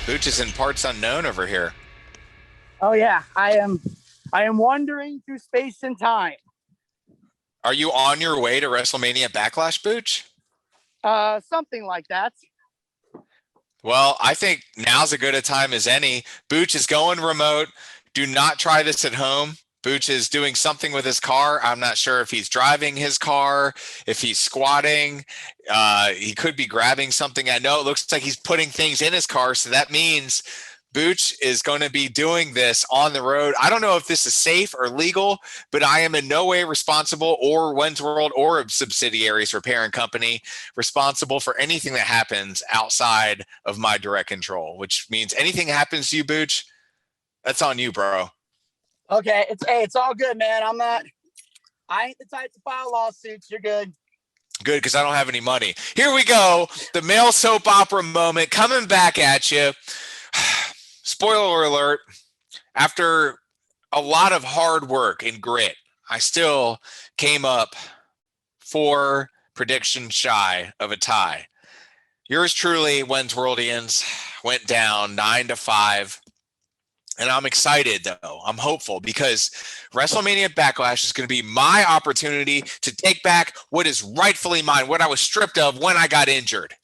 Booch is in parts unknown over here. Oh yeah, I am wandering through space and time. Are you on your way to WrestleMania Backlash, Booch? Something like that. Well, I think now's as good a time as any. Booch is going remote. Do not try this at home. Booch is doing something with his car. I'm not sure if he's driving his car, if he's squatting. He could be grabbing something. I know it looks like he's putting things in his car, so that means Booch is going to be doing this on the road. I don't know if this is safe or legal, but I am in no way responsible, or Wenz World or subsidiaries or parent company responsible for anything that happens outside of my direct control, which means anything happens to you, Booch, that's on you, bro. Okay, it's all good, man. I ain't the type to file lawsuits. You're good. Good, because I don't have any money. Here we go. The male soap opera moment coming back at you. Spoiler alert. After a lot of hard work and grit, I still came up 4 predictions shy of a tie. Yours truly, Wenz Worldians, went down 9-5. And I'm excited, though. I'm hopeful because WrestleMania Backlash is going to be my opportunity to take back what is rightfully mine, what I was stripped of when I got injured.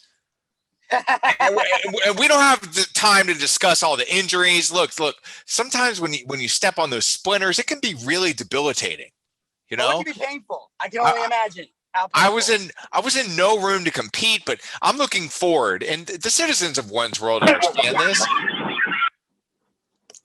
And we don't have the time to discuss all the injuries. Look. Sometimes when you step on those splinters, it can be really debilitating. You know, it can be painful. I can only imagine. I was in no room to compete, but I'm looking forward, and the citizens of Wenz World understand this.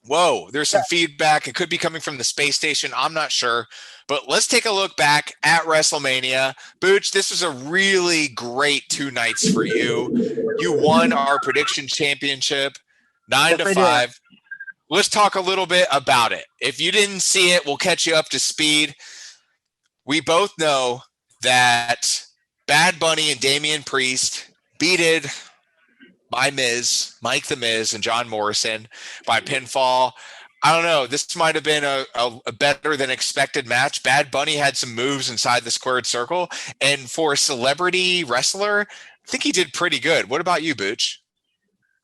Whoa, there's some feedback. It could be coming from the space station. I'm not sure. But let's take a look back at WrestleMania. Booch, this was a really great 2 nights for you. You won our prediction championship, 9-5. Let's talk a little bit about it. If you didn't see it, we'll catch you up to speed. We both know that Bad Bunny and Damian Priest beated by Mike the Miz and John Morrison by pinfall. I don't know. This might have been a better than expected match. Bad Bunny had some moves inside the squared circle, and for a celebrity wrestler, I think he did pretty good. What about you, Booch?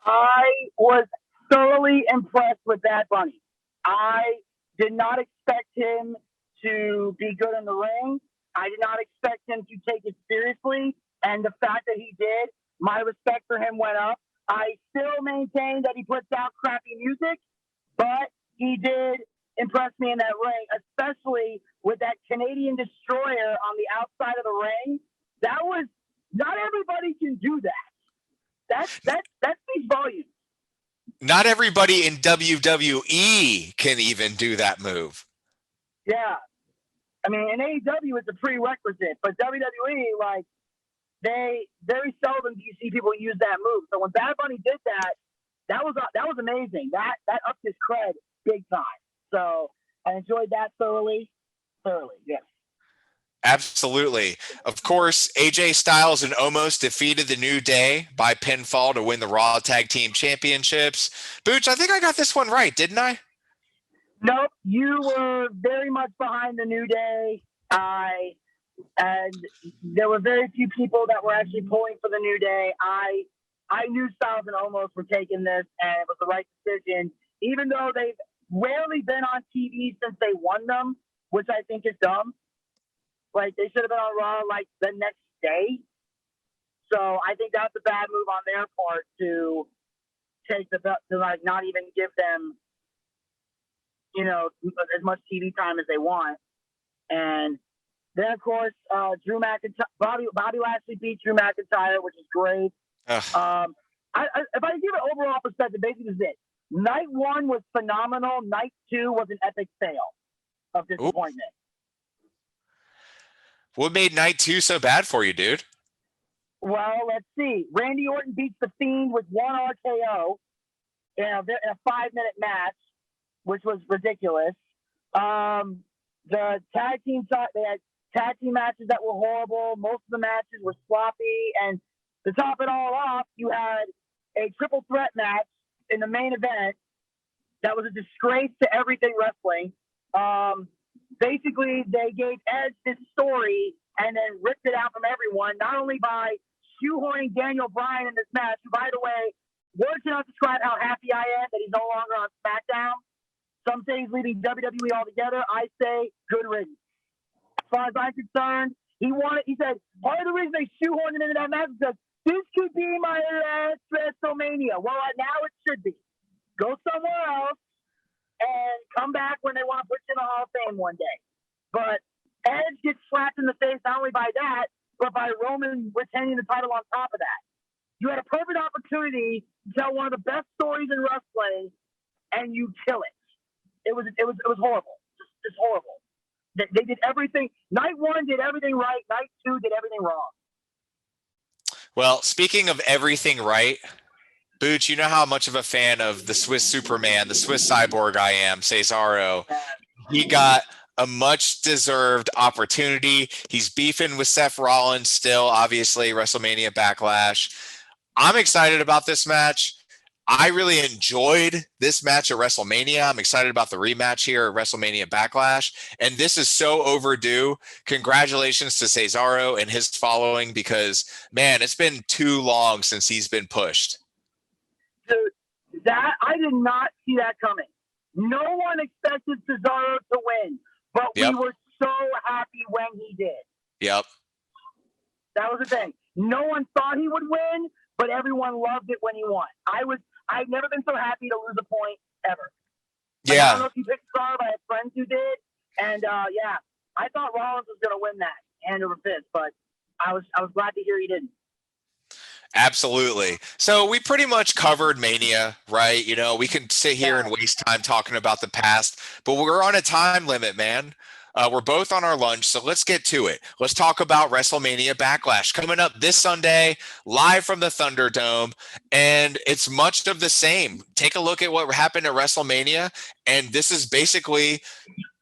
I was thoroughly impressed with Bad Bunny. I did not expect him to be good in the ring. I did not expect him to take it seriously, and the fact that he did, my respect for him went up. I still maintain that he puts out crappy music, but he did impress me in that ring, especially with that Canadian destroyer on the outside of the ring. That was, not everybody can do that. That speaks volumes. Not everybody in WWE can even do that move. Yeah. I mean, in AEW, it's a prerequisite, but WWE, like, they very seldom do you see people use that move. So when Bad Bunny did that, that was amazing. That upped his cred big time. So I enjoyed that thoroughly. Yes. Absolutely. Of course, AJ Styles and Omos defeated the New Day by pinfall to win the Raw Tag Team Championships. Booch, I think I got this one right, didn't I? Nope. You were very much behind the New Day. And there were very few people that were actually pulling for the New Day. I knew Styles and Omos were taking this, and it was the right decision, even though they've rarely been on TV since they won them, which I think is dumb. Like, they should have been on Raw, like, the next day. So I think that's a bad move on their part to take the belt, to, like, not even give them, you know, as much TV time as they want. And then, of course, Drew McIntyre, Bobby Lashley beat Drew McIntyre, which is great. If I give an overall perspective, basically this is it. Night 1 was phenomenal. Night 2 was an epic fail of disappointment. What made night 2 so bad for you, dude? Well, let's see. Randy Orton beats The Fiend with 1 RKO in a 5-minute match, which was ridiculous. The tag team, they had tag team matches that were horrible. Most of the matches were sloppy. And to top it all off, you had a triple threat match in the main event that was a disgrace to everything wrestling. Basically, they gave Edge this story and then ripped it out from everyone, not only by shoehorning Daniel Bryan in this match, who, by the way, Words cannot describe how happy I am that he's no longer on SmackDown. Some say he's leaving WWE altogether. I say good riddance. As far as I'm concerned, he said, part of the reason they shoehorned him into that match is because this could be my last WrestleMania. Well, now it should be. Go somewhere else and come back when they want to put you in the Hall of Fame one day. But Edge gets slapped in the face not only by that, but by Roman retaining the title on top of that. You had a perfect opportunity to tell one of the best stories in wrestling, and you kill it. It was horrible. Just horrible. They did everything. Night one did everything right. Night two did everything wrong. Well, speaking of everything right, Booch, you know how much of a fan of the Swiss Superman, the Swiss cyborg I am, Cesaro. He got a much-deserved opportunity. He's beefing with Seth Rollins still, obviously, WrestleMania Backlash. I'm excited about this match. I really enjoyed this match at WrestleMania. I'm excited about the rematch here at WrestleMania Backlash. And this is so overdue. Congratulations to Cesaro and his following because, man, it's been too long since he's been pushed. Dude, that I did not see that coming. No one expected Cesaro to win, but we were so happy when he did. Yep. That was the thing. No one thought he would win, but everyone loved it when he won. I've never been so happy to lose a point ever. Like, I don't know if you picked Cesaro, but I had friends who did, and I thought Rollins was going to win that hand over fist, but I was glad to hear he didn't. Absolutely. So we pretty much covered Mania, right? You know, we can sit here and waste time talking about the past, but we're on a time limit, man. We're both on our lunch, so let's get to it. Let's talk about WrestleMania Backlash coming up this Sunday, live from the Thunderdome, and it's much of the same. Take a look at what happened at WrestleMania, and this is basically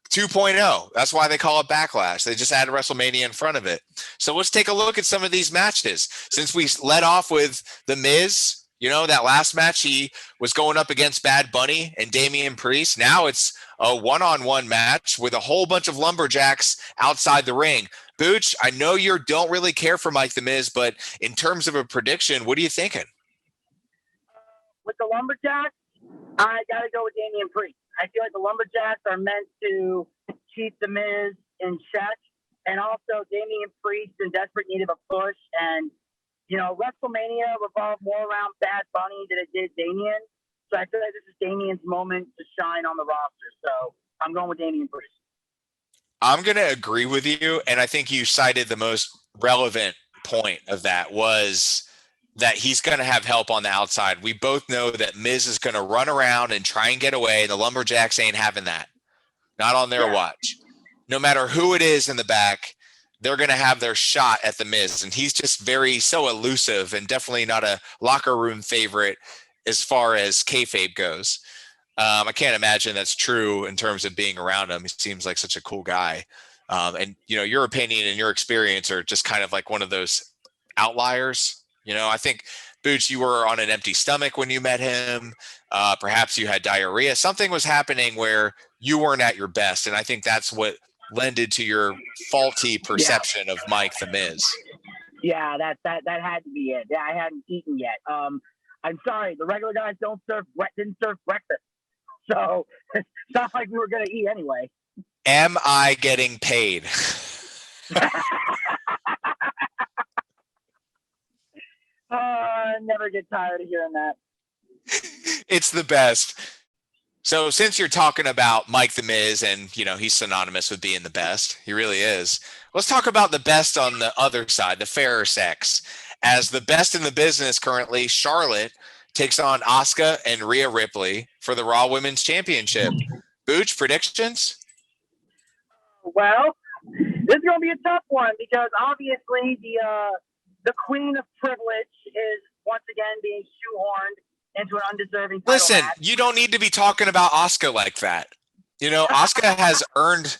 2.0. That's why they call it Backlash. They just added WrestleMania in front of it. So let's take a look at some of these matches. Since we led off with The Miz, you know, that last match, he was going up against Bad Bunny and Damian Priest. Now it's a one-on-one match with a whole bunch of lumberjacks outside the ring. Booch, I know you don't really care for Mike The Miz, but in terms of a prediction, what are you thinking? With the lumberjacks, I got to go with Damian Priest. I feel like the lumberjacks are meant to keep The Miz in check, and also Damian Priest in desperate need of a push. And, you know, WrestleMania revolved more around Bad Bunny than it did Damian. So I feel like this is Damian's moment to shine on the roster. So I'm going with Damian Priest. I'm going to agree with you, and I think you cited the most relevant point of that was that he's going to have help on the outside. We both know that Miz is going to run around and try and get away, and the lumberjacks ain't having that. Not on their watch. No matter who it is in the back, they're going to have their shot at the Miz, and he's just so elusive and definitely not a locker room favorite as far as kayfabe goes. I can't imagine that's true in terms of being around him. He seems like such a cool guy. And, you know, your opinion and your experience are just kind of like one of those outliers. You know, I think, Booch, you were on an empty stomach when you met him. Perhaps you had diarrhea. Something was happening where you weren't at your best. And I think that's what lended to your faulty perception of Mike The Miz. Yeah, that had to be it. Yeah, I hadn't eaten yet. I'm sorry. The regular guys didn't serve breakfast. So it's not like we were going to eat anyway. Am I getting paid? I never get tired of hearing that. It's the best. So since you're talking about Mike The Miz and, you know, he's synonymous with being the best, he really is. Let's talk about the best on the other side, the fairer sex. As the best in the business currently, Charlotte takes on Asuka and Rhea Ripley for the Raw Women's Championship. Booch, predictions? Well, this is going to be a tough one because obviously the Queen of Privilege is once again being shoehorned into an undeserving title Listen, match. You don't need to be talking about Asuka like that. You know, Asuka has earned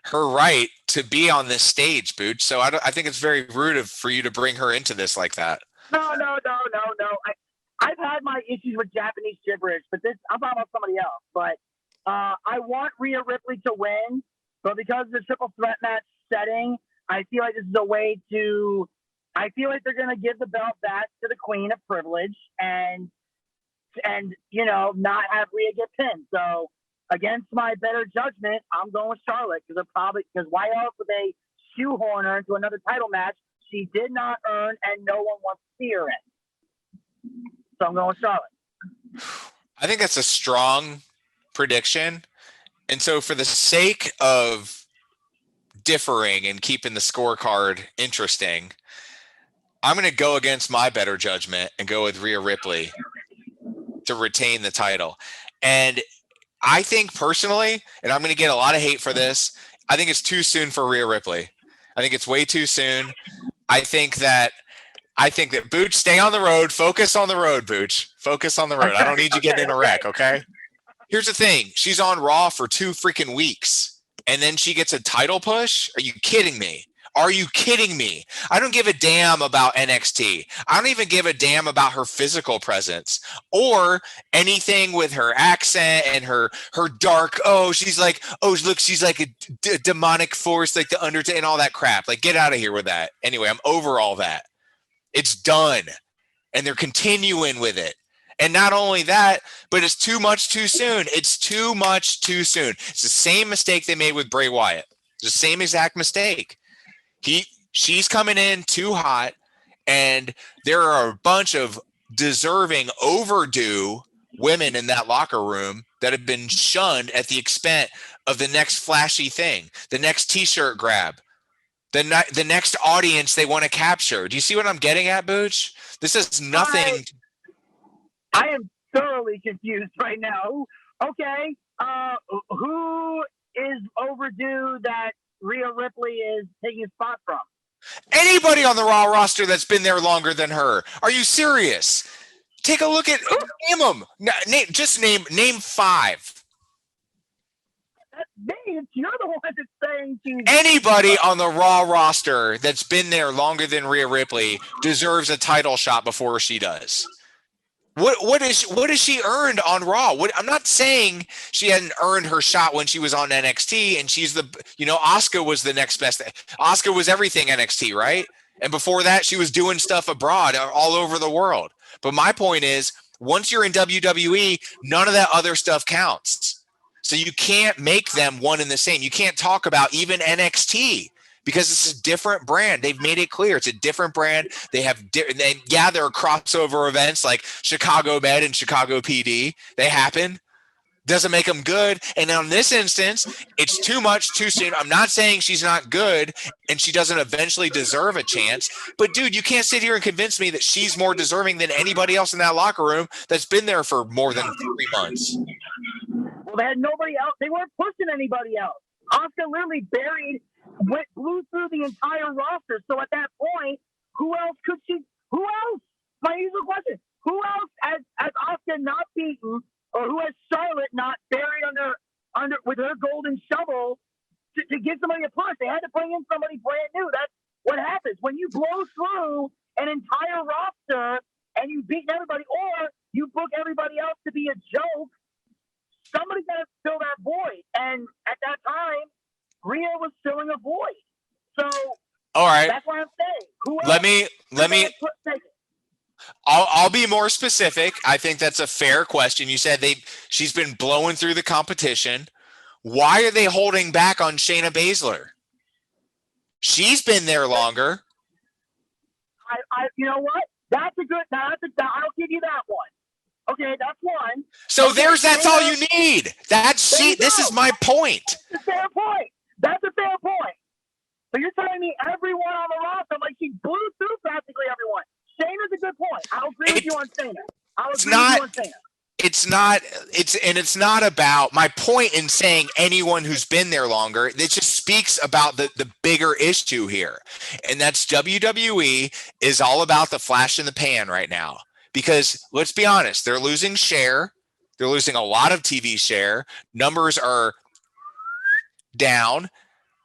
her right to be on this stage, Booch. So I think it's very rude for you to bring her into this like that. No. I've had my issues with Japanese gibberish, but I'm talking about somebody else. But I want Rhea Ripley to win, but because of the triple threat match setting, I feel like this is a way to. I feel like they're going to give the belt back to the Queen of Privilege, and and not have Rhea get pinned. So against my better judgment, I'm going with Charlotte because why else would they shoehorn her into another title match she did not earn and no one wants to see her in? So I'm going with Charlotte. I think that's a strong prediction. And so for the sake of differing and keeping the scorecard interesting, I'm going to go against my better judgment and go with Rhea Ripley to retain the title. And I think personally, and I'm going to get a lot of hate for this, I think it's too soon for Rhea Ripley. I think it's way too soon. I think that Booch, stay on the road. Focus on the road, Booch. Focus on the road. I don't need you getting in a wreck, okay? Here's the thing. She's on Raw for 2 freaking weeks, and then she gets a title push? Are you kidding me? Are you kidding me? I don't give a damn about NXT. I don't even give a damn about her physical presence or anything with her accent and her dark, she's like a demonic force, like the Undertaker and all that crap. Like, get out of here with that. Anyway, I'm over all that. It's done. And they're continuing with it. And not only that, but it's too much too soon. It's too much too soon. It's the same mistake they made with Bray Wyatt. It's the same exact mistake. She's coming in too hot, and there are a bunch of deserving, overdue women in that locker room that have been shunned at the expense of the next flashy thing, the next T-shirt grab, the next audience they want to capture. Do you see what I'm getting at, Booch? This is nothing. I am thoroughly confused right now. Okay, who is overdue that Rhea Ripley is taking a spot from? Anybody on the Raw roster that's been there longer than her. Are you serious? Take a look at name them. Name 5. You're the one that's saying anybody on the Raw roster that's been there longer than Rhea Ripley deserves a title shot before she does. What has she earned on Raw? I'm not saying she hadn't earned her shot when she was on NXT, and she's Asuka was the next best. Asuka was everything NXT, right? And before that, she was doing stuff abroad all over the world. But my point is, once you're in WWE, none of that other stuff counts. So you can't make them one and the same. You can't talk about even NXT. Because it's a different brand. They've made it clear it's a different brand. There are crossover events like Chicago Med and Chicago PD. They happen. Doesn't make them good. And on this instance, it's too much too soon. I'm not saying she's not good and she doesn't eventually deserve a chance. But, dude, you can't sit here and convince me that she's more deserving than anybody else in that locker room that's been there for more than 3 months. Well, they had nobody else. They weren't pushing anybody else. Asuka literally blew through the entire roster. So at that point, who else? My usual question: who else has Asuka not beaten, or who has Charlotte not buried under with her golden shovel to give somebody a push? They had to bring in somebody brand new. That's what happens when you blow through an entire roster and you beat everybody, or you book everybody else to be a joke. Somebody's got to fill that void, and at that time, Rhea was filling a void. So, all right, that's what I'm saying. Who else? Let me. I'll be more specific. I think that's a fair question. You said she's been blowing through the competition. Why are they holding back on Shayna Baszler? She's been there longer. You know what? That's a good. I'll give you that one. Okay, that's one. So that's all you need. This is my point. That's a fair point. But you're telling me everyone on the roster, like she blew through practically everyone. Shayna's a good point. I'll agree with you on Shayna. It's not about my point in saying anyone who's been there longer. It just speaks about the bigger issue here. And that's WWE is all about the flash in the pan right now. Because let's be honest, they're losing share. They're losing a lot of TV share. Numbers are down.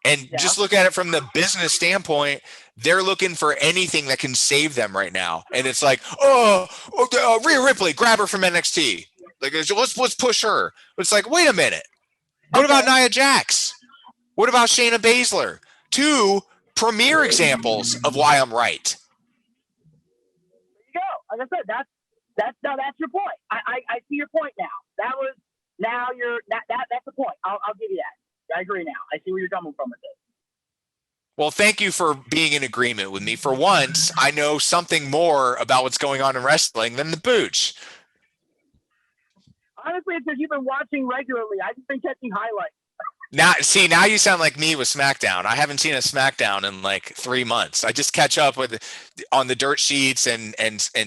And just look at it from the business standpoint. They're looking for anything that can save them right now. And it's like, Rhea Ripley, grab her from NXT. Like, let's push her. It's like, wait a minute. What about Nia Jax? What about Shayna Baszler? 2 premier examples of why I'm right. There you go. Like I said, That's your point. I see your point now. That's the point. I'll give you that. I agree now. I see where you're coming from with this. Well, thank you for being in agreement with me. For once, I know something more about what's going on in wrestling than the Booch. Honestly, it's because you've been watching regularly. I've just been catching highlights. Now you sound like me with SmackDown. I haven't seen a SmackDown in like 3 months. I just catch up on the dirt sheets and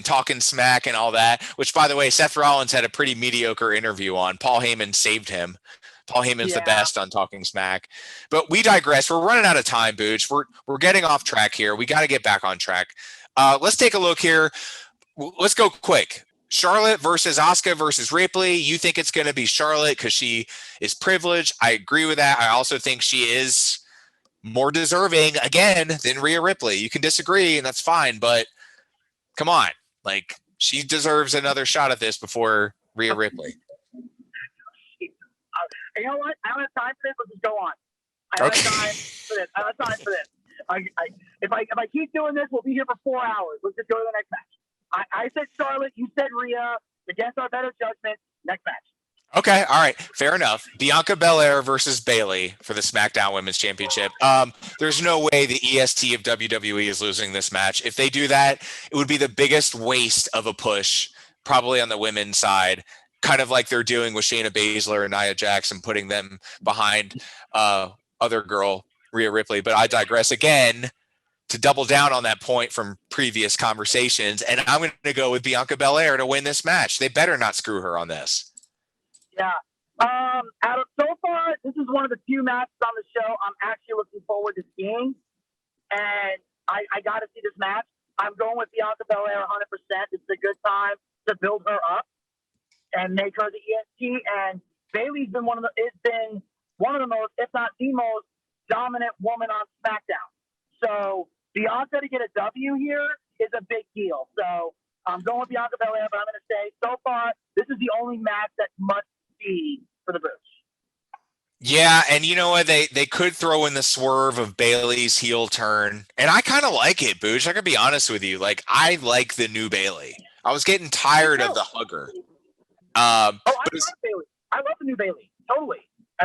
talking smack and all that. Which, by the way, Seth Rollins had a pretty mediocre interview on. Paul Heyman saved him. Paul Heyman's the best on talking smack. But we digress. We're running out of time, Booch. We're getting off track here. We got to get back on track. Let's take a look here. Let's go quick. Charlotte versus Asuka versus Ripley. You think it's going to be Charlotte because she is privileged. I agree with that. I also think she is more deserving, again, than Rhea Ripley. You can disagree, and that's fine, but come on. Like, she deserves another shot at this before Rhea Ripley. You know what? I don't have time for this. Let's just go on. I don't have time for this. If I keep doing this, we'll be here for 4 hours. Let's just go to the next match. I said Charlotte. You said Rhea. Against our better judgment. Next match. Okay. All right. Fair enough. Bianca Belair versus Bayley for the SmackDown Women's Championship. There's no way the EST of WWE is losing this match. If they do that, it would be the biggest waste of a push, probably on the women's side. Kind of like they're doing with Shayna Baszler and Nia Jax and putting them behind other girl, Rhea Ripley. But I digress again to double down on that point from previous conversations. And I'm going to go with Bianca Belair to win this match. They better not screw her on this. Yeah. So far, this is one of the few matches on the show I'm actually looking forward to seeing. And I got to see this match. I'm going with Bianca Belair 100%. It's a good time to build her up and make her the EST. And Bayley's been one of the most, if not the most, dominant woman on SmackDown. So Bianca to get a W here is a big deal. So I'm going with Bianca Belair, but I'm going to say so far this is the only match that must be for the Booch. Yeah, and you know what? They could throw in the swerve of Bayley's heel turn, and I kind of like it, Booch. I could be honest with you. Like, I like the new Bayley. I was getting tired of the hugger. I love Bayley. I love the new Bayley. Totally.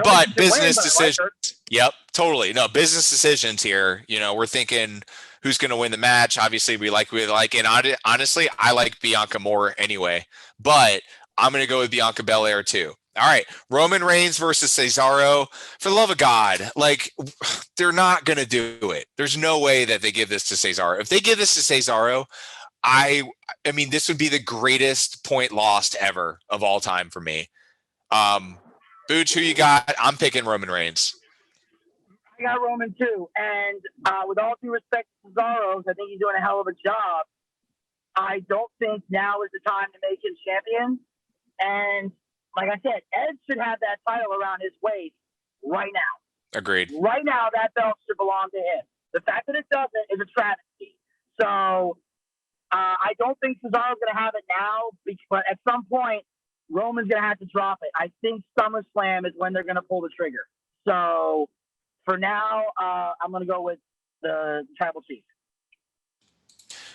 But business decisions. Yep, totally. No, business decisions here. You know, we're thinking who's going to win the match. Obviously, we like, and honestly, I like Bianca more anyway. But I'm going to go with Bianca Belair too. All right, Roman Reigns versus Cesaro. For the love of God, like, they're not going to do it. There's no way that they give this to Cesaro. If they give this to Cesaro, I mean, this would be the greatest point lost ever of all time for me. Booch, who you got? I'm picking Roman Reigns. I got Roman too. And with all due respect to Cesaro, I think he's doing a hell of a job. I don't think now is the time to make him champion. And like I said, Edge should have that title around his waist right now. Agreed. Right now, that belt should belong to him. The fact that it doesn't is a travesty. So I don't think Cesaro's going to have it now, but at some point, Roman's going to have to drop it. I think SummerSlam is when they're going to pull the trigger. So for now, I'm going to go with the Tribal Chief.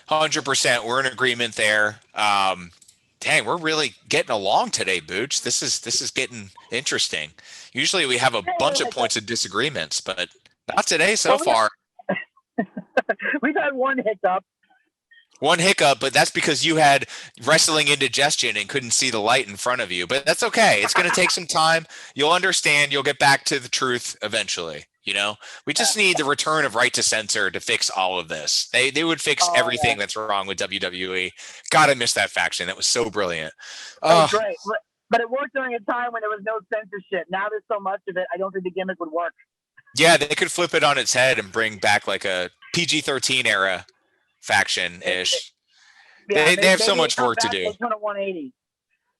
100%. We're in agreement there. Dang, we're really getting along today, Booch. This is getting interesting. Usually we have a bunch of points of disagreements, but not today so far. We've had one hiccup. One hiccup, but that's because you had wrestling indigestion and couldn't see the light in front of you. But that's okay. It's going to take some time. You'll understand. You'll get back to the truth eventually. You know, we just need the return of Right to Censor to fix all of this. They would fix everything that's wrong with WWE. Gotta miss that faction. That was so brilliant. Oh, great. But it worked during a time when there was no censorship. Now there's so much of it, I don't think the gimmick would work. Yeah, they could flip it on its head and bring back like a PG-13 era faction-ish. Yeah, they have so much work to do. 180.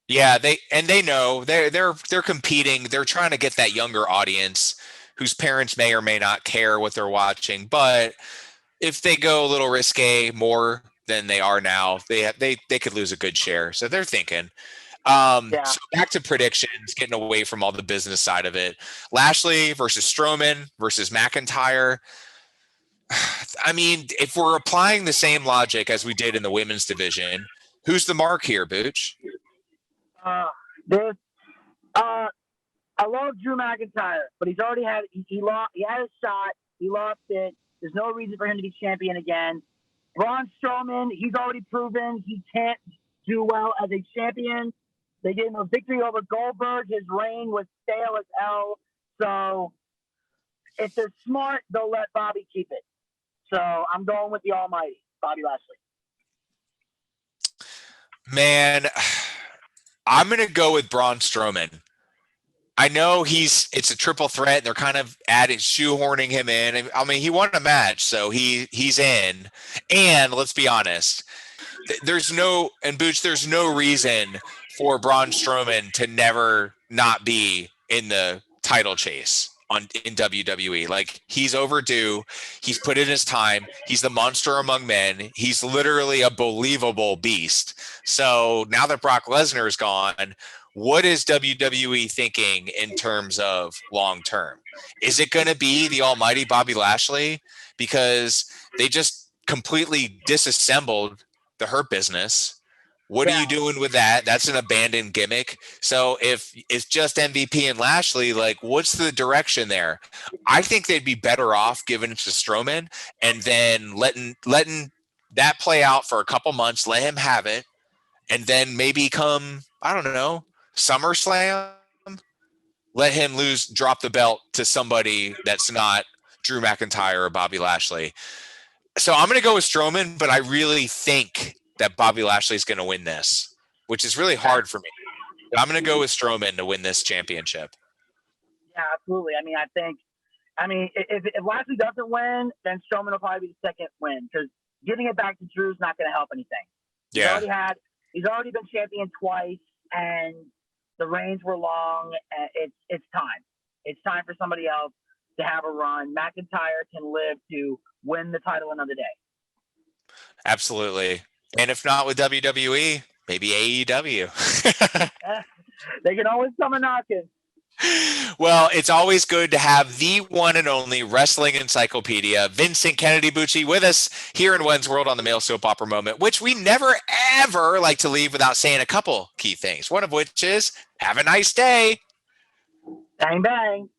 Yeah, they know they're competing. They're trying to get that younger audience whose parents may or may not care what they're watching. But if they go a little risque more than they are now, they could lose a good share. So they're thinking. So back to predictions, getting away from all the business side of it. Lashley versus Strowman versus McIntyre. I mean, if we're applying the same logic as we did in the women's division, Who's the mark here, Booch? This, I love Drew McIntyre, but he's already had he lost. He had a shot. He lost it. There's no reason for him to be champion again. Braun Strowman, he's already proven he can't do well as a champion. They gave him a victory over Goldberg. His reign was stale as hell. So if they're smart, they'll let Bobby keep it. So I'm going with the almighty, Bobby Lashley. Man, I'm going to go with Braun Strowman. I know it's a triple threat. They're kind of shoehorning him in. I mean, he won a match, so he's in. And let's be honest, there's no reason for Braun Strowman to never not be in the title chase in WWE. Like, he's overdue. He's put in his time. He's the monster among men. He's literally a believable beast. So now that Brock Lesnar is gone, what is WWE thinking in terms of long term? Is it going to be the almighty Bobby Lashley? Because they just completely disassembled the Hurt Business. What are you doing with that? That's an abandoned gimmick. So if it's just MVP and Lashley, like, what's the direction there? I think they'd be better off giving it to Strowman and then letting that play out for a couple months, let him have it, and then maybe come, I don't know, SummerSlam, let him drop the belt to somebody that's not Drew McIntyre or Bobby Lashley. So I'm going to go with Strowman, but I really think that Bobby Lashley is going to win this, which is really hard for me. But I'm going to go with Strowman to win this championship. Yeah, absolutely. I mean, if Lashley doesn't win, then Strowman will probably be the second win, because giving it back to Drew is not going to help anything. Yeah. He's already been champion twice, and the reigns were long. It's time. It's time for somebody else to have a run. McIntyre can live to win the title another day. Absolutely. And if not with WWE, maybe AEW. They can always come a knocking. Well, it's always good to have the one and only Wrestling Encyclopedia, Vincent Kennedy Bucci, with us here in Wenz World on the Male Soap Opera Moment, which we never, ever like to leave without saying a couple key things, one of which is have a nice day. Bang, bang.